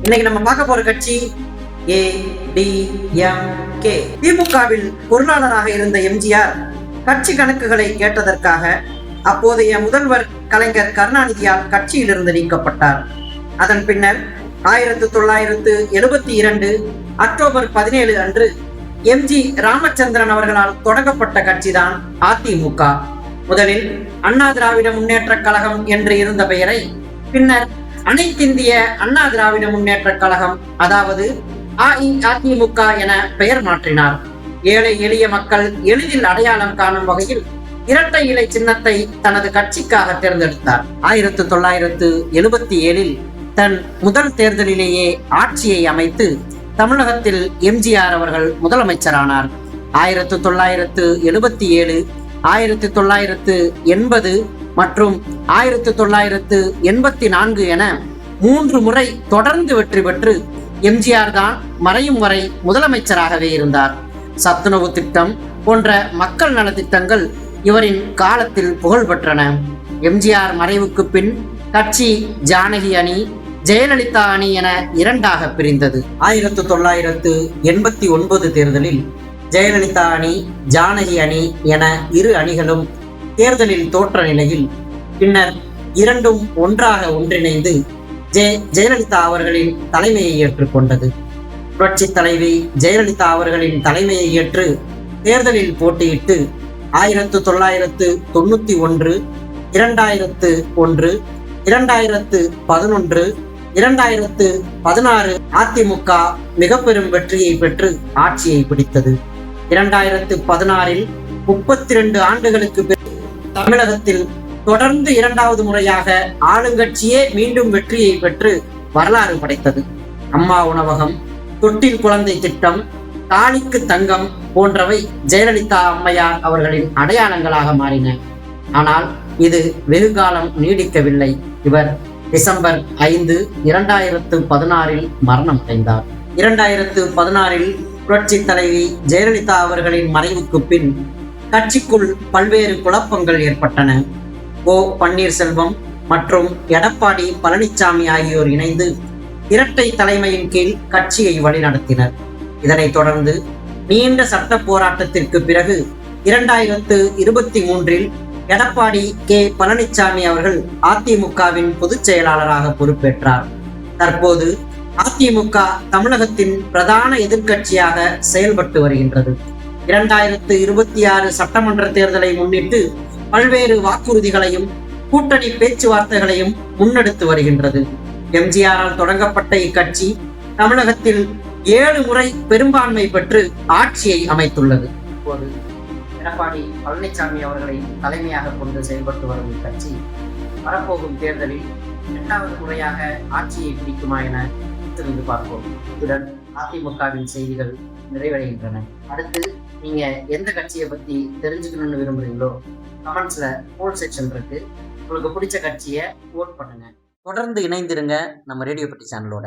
இன்னைக்கு நம்ம பார்க்க போற கட்சி ஏடிஎம்கே. திமுகவில் பொருளாளராக இருந்த எம்ஜிஆர் கட்சி கணக்குகளை கேட்டதற்காக அப்போதைய முதல்வர் கலைஞர் கருணாநிதியால் கட்சியிலிருந்து நீக்கப்பட்டார். அதன் பின்னர் 1972 அக்டோபர் 17 அன்று எம்ஜி ராமச்சந்திரன் அவர்களால் தொடங்கப்பட்ட கட்சிதான் அதிமுக. முதலில் அண்ணா திராவிட முன்னேற்ற கழகம் என்று இருந்த பெயரை பின்னர் அனைத்திந்திய அண்ணா திராவிட முன்னேற்ற கழகம், அதாவது அஇஅதிமுக என பெயர் மாற்றினார். ஏழை எளிய மக்கள் எளிதில் அடையாளம் காணும் வகையில் இரட்டை இலை சின்னத்தை தனது கட்சிக்காக தேர்ந்தெடுத்தார். 1977 தன் முதல் தேர்தலிலேயே ஆட்சியை அமைத்து தமிழகத்தில் எம்ஜிஆர் அவர்கள் முதலமைச்சரானார். 1977, 1980 மற்றும் 1984 என 3 முறை தொடர்ந்து வெற்றி பெற்று எம்ஜிஆர் தான் மறையும் வரை முதலமைச்சராகவே இருந்தார். சத்துணவு திட்டம் போன்ற மக்கள் நலத்திட்டங்கள் இவரின் காலத்தில் புகழ் பெற்றன. எம்ஜிஆர் மறைவுக்கு பின் கட்சி ஜானகி அணி, ஜெயலலிதா அணி என இரண்டாக பிரிந்தது. 1989 தேர்தலில் ஜெயலலிதா அணி, ஜானகி அணி என இரு அணிகளும் தேர்தலில் தோற்ற நிலையில் பின்னர் இரண்டும் ஒன்றாக ஒன்றிணைந்து ஜெயலலிதா அவர்களின் தலைமையை ஏற்றுக்கொண்டது. புரட்சி தலைவி ஜெயலலிதா அவர்களின் தலைமையை ஏற்று தேர்தலில் போட்டியிட்டு 1991, 2001, 2011, 2016 அதிமுக மிக பெரும் வெற்றியை பெற்று ஆட்சியை பிடித்தது. 2016 32 ஆண்டுகளுக்கு பிறகு தமிழகத்தில் தொடர்ந்து இரண்டாவது முறையாக ஆளுங்கட்சியே மீண்டும் வெற்றியை பெற்று வரலாறு படைத்தது. அம்மா உணவகம், தொட்டில் குழந்தை திட்டம், தாலிக்கு தங்கம் போன்றவை ஜெயலலிதா அம்மையார் அவர்களின் அடையாளங்களாக மாறின. ஆனால் இது வெகுகாலம் நீடிக்கவில்லை. இவர் டிசம்பர் 5, 2016 மரணம் அடைந்தார். 2016 புரட்சி தலைவி ஜெயலலிதா அவர்களின் மறைவுக்கு பின் கட்சிக்குள் பல்வேறு குழப்பங்கள் ஏற்பட்டன. ஓ பன்னீர்செல்வம் மற்றும் எடப்பாடி பழனிசாமி ஆகியோர் இணைந்து இரட்டை தலைமையின் கீழ் கட்சியை வழிநடத்தினர். இதனைத் தொடர்ந்து நீண்ட சட்ட போராட்டத்திற்கு பிறகு 2023 எடப்பாடி பழனிசாமி அவர்கள் அதிமுகவின் பொதுச் செயலாளராக பொறுப்பேற்றார். தற்போது அதிமுக தமிழகத்தின் பிரதான எதிர்க்கட்சியாக செயல்பட்டு வருகின்றது. 2026 சட்டமன்ற தேர்தலை முன்னிட்டு பல்வேறு வாக்குறுதிகளையும் கூட்டணி பேச்சுவார்த்தைகளையும் முன்னெடுத்து வருகின்றது. எம்ஜிஆரால் தொடங்கப்பட்ட இக்கட்சி தமிழகத்தில் 7 முறை பெரும்பான்மை பெற்று ஆட்சியை அமைத்துள்ளது. இப்போது எடப்பாடி பழனிசாமி அவர்களை தலைமையாக கொண்டு செயல்பட்டு வரும் இக்கட்சி வரப்போகும் தேர்தலில் 2வது முறையாக ஆட்சியை பிடிக்குமா என தெரிந்து பார்ப்போம். இத்துடன் அதிமுகவின் செய்திகள் நிறைவடைகின்றன. அடுத்து நீங்க எந்த கட்சியை பத்தி தெரிஞ்சுக்கணும்னு விரும்புறீங்களோ கமெண்ட்ஸ்ல போல் செக்ஷன் இருக்கு. உங்களுக்கு பிடிச்ச கட்சியை ஓட் பண்ணுங்க. தொடர்ந்து இணைந்திருங்க நம்ம ரேடியோ பெட்டி சேனலோட.